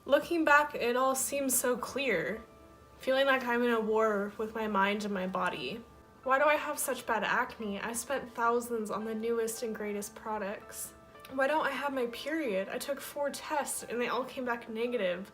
Looking back, it all seems so clear, feeling like I'm in a war with my mind and my body. Why do I have such bad acne? I spent thousands on the newest and greatest products. Why don't I have my period? I took 4 tests and they all came back negative.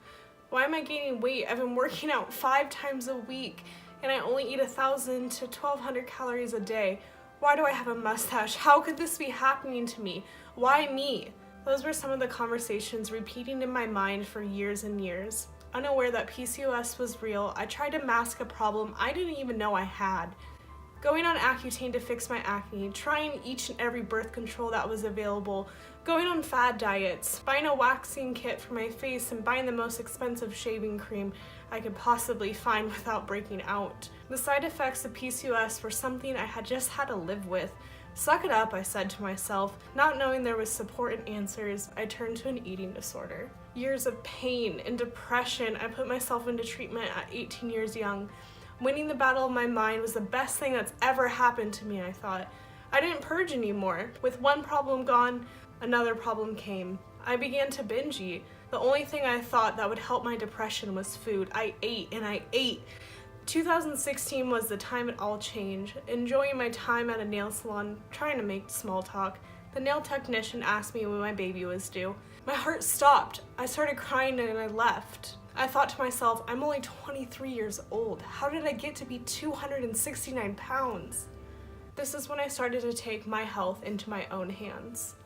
Why am I gaining weight? I've been working out 5 times a week and I only eat 1,000 to 1,200 calories a day. Why do I have a mustache? How could this be happening to me? Why me? Those were some of the conversations repeating in my mind for years and years. Unaware that PCOS was real, I tried to mask a problem I didn't even know I had. Going on Accutane to fix my acne, trying each and every birth control that was available, going on fad diets, buying a waxing kit for my face and buying the most expensive shaving cream I could possibly find without breaking out. The side effects of PCOS were something I had just had to live with. Suck it up, I said to myself. Not knowing there was support and answers, I turned to an eating disorder. Years of pain and depression, I put myself into treatment at 18 years young. Winning the battle of my mind was the best thing that's ever happened to me, I thought. I didn't purge anymore. With one problem gone, another problem came. I began to binge eat. The only thing I thought that would help my depression was food. I ate and I ate. 2016 was the time it all changed. Enjoying my time at a nail salon, trying to make small talk. The nail technician asked me when my baby was due. My heart stopped. I started crying and I left. I thought to myself, I'm only 23 years old. How did I get to be 269 pounds? This is when I started to take my health into my own hands.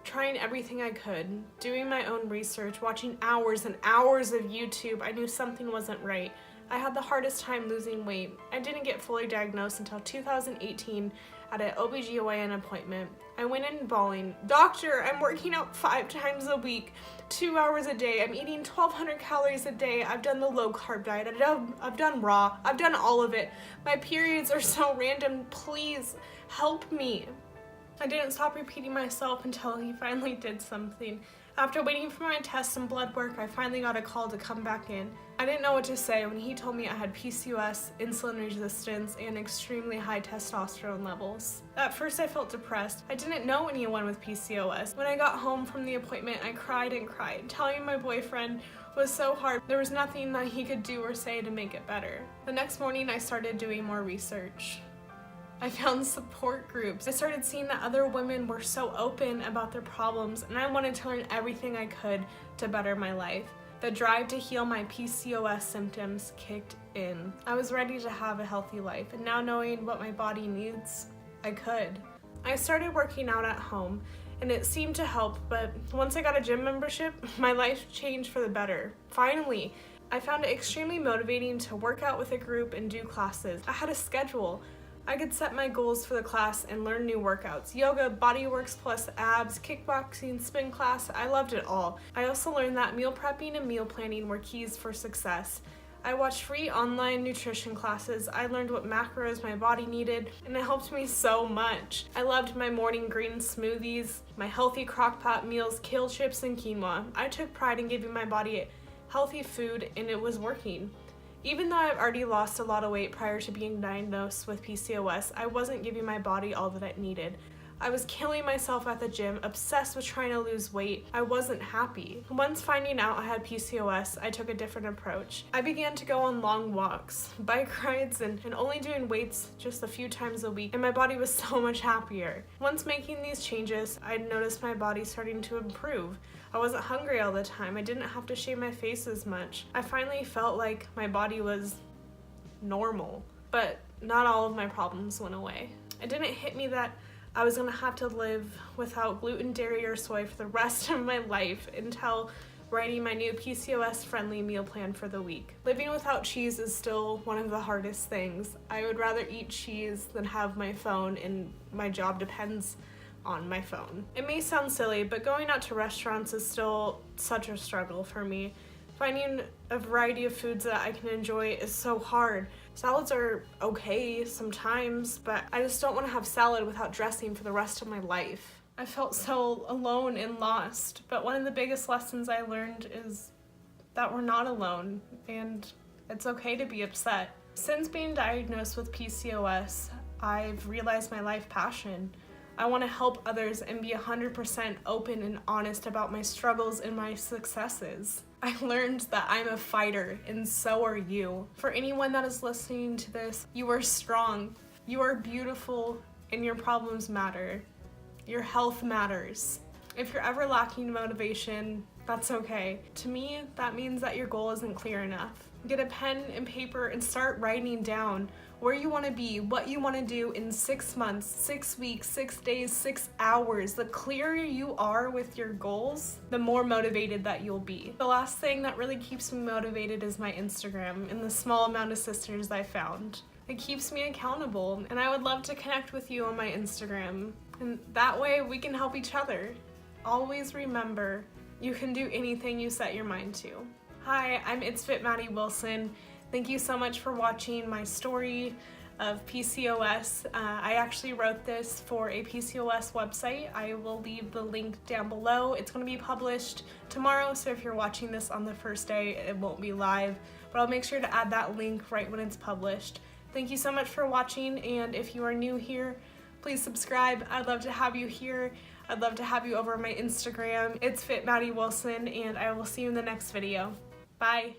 Trying everything I could, doing my own research, watching hours and hours of YouTube, I knew something wasn't right. I had the hardest time losing weight. I didn't get fully diagnosed until 2018 at an OBGYN appointment. I went in bawling, "Doctor, I'm working out 5 times a week, 2 hours a day. I'm eating 1,200 calories a day. I've done the low carb diet. I've done raw. I've done all of it. My periods are so random. Please help me." I didn't stop repeating myself until he finally did something. After waiting for my tests and blood work, I finally got a call to come back in. I didn't know what to say when he told me I had PCOS, insulin resistance, and extremely high testosterone levels. At first I felt depressed. I didn't know anyone with PCOS. When I got home from the appointment, I cried and cried. Telling my boyfriend was so hard. There was nothing that he could do or say to make it better. The next morning I started doing more research. I found support groups. I started seeing that other women were so open about their problems, and I wanted to learn everything I could to better my life. The drive to heal my PCOS symptoms kicked in. I was ready to have a healthy life, and now knowing what my body needs, I could. I started working out at home, and it seemed to help, but once I got a gym membership, my life changed for the better. Finally, I found it extremely motivating to work out with a group and do classes. I had a schedule. I could set my goals for the class and learn new workouts. Yoga, bodyworks plus abs, kickboxing, spin class, I loved it all. I also learned that meal prepping and meal planning were keys for success. I watched free online nutrition classes. I learned what macros my body needed, and it helped me so much. I loved my morning green smoothies, my healthy crock-pot meals, kale chips, and quinoa. I took pride in giving my body healthy food, and it was working. Even though I've already lost a lot of weight prior to being diagnosed with PCOS, I wasn't giving my body all that it needed. I was killing myself at the gym, obsessed with trying to lose weight. I wasn't happy. Once finding out I had PCOS, I took a different approach. I began to go on long walks, bike rides, and only doing weights just a few times a week, and my body was so much happier. Once making these changes, I noticed my body starting to improve. I wasn't hungry all the time. I didn't have to shave my face as much. I finally felt like my body was normal, but not all of my problems went away. It didn't hit me that I was gonna have to live without gluten, dairy, or soy for the rest of my life until writing my new PCOS-friendly meal plan for the week. Living without cheese is still one of the hardest things. I would rather eat cheese than have my phone, and my job depends on my phone. It may sound silly, but going out to restaurants is still such a struggle for me. Finding a variety of foods that I can enjoy is so hard. Salads are okay sometimes, but I just don't want to have salad without dressing for the rest of my life. I felt so alone and lost, but one of the biggest lessons I learned is that we're not alone, and it's okay to be upset. Since being diagnosed with PCOS, I've realized my life passion. I want to help others and be 100% open and honest about my struggles and my successes. I learned that I'm a fighter, and so are you. For anyone that is listening to this, you are strong, you are beautiful, and your problems matter. Your health matters. If you're ever lacking motivation, that's okay. To me, that means that your goal isn't clear enough. Get a pen and paper and start writing down where you want to be, what you want to do in 6 months, 6 weeks, 6 days, 6 hours. The clearer you are with your goals, the more motivated that you'll be. The last thing that really keeps me motivated is my Instagram and the small amount of sisters I found. It keeps me accountable, and I would love to connect with you on my Instagram. And that way we can help each other. Always remember, you can do anything you set your mind to. Hi, I'm It's Fit Maddie Wilson. Thank you so much for watching my story of PCOS. I actually wrote this for a PCOS website. I will leave the link down below. It's going to be published tomorrow, so if you're watching this on the first day, it won't be live, but I'll make sure to add that link right when it's published. Thank you so much for watching, and if you are new here, please subscribe. I'd love to have you here. I'd love to have you over my Instagram. It's Fit Maddie Wilson, and I will see you in the next video. Bye.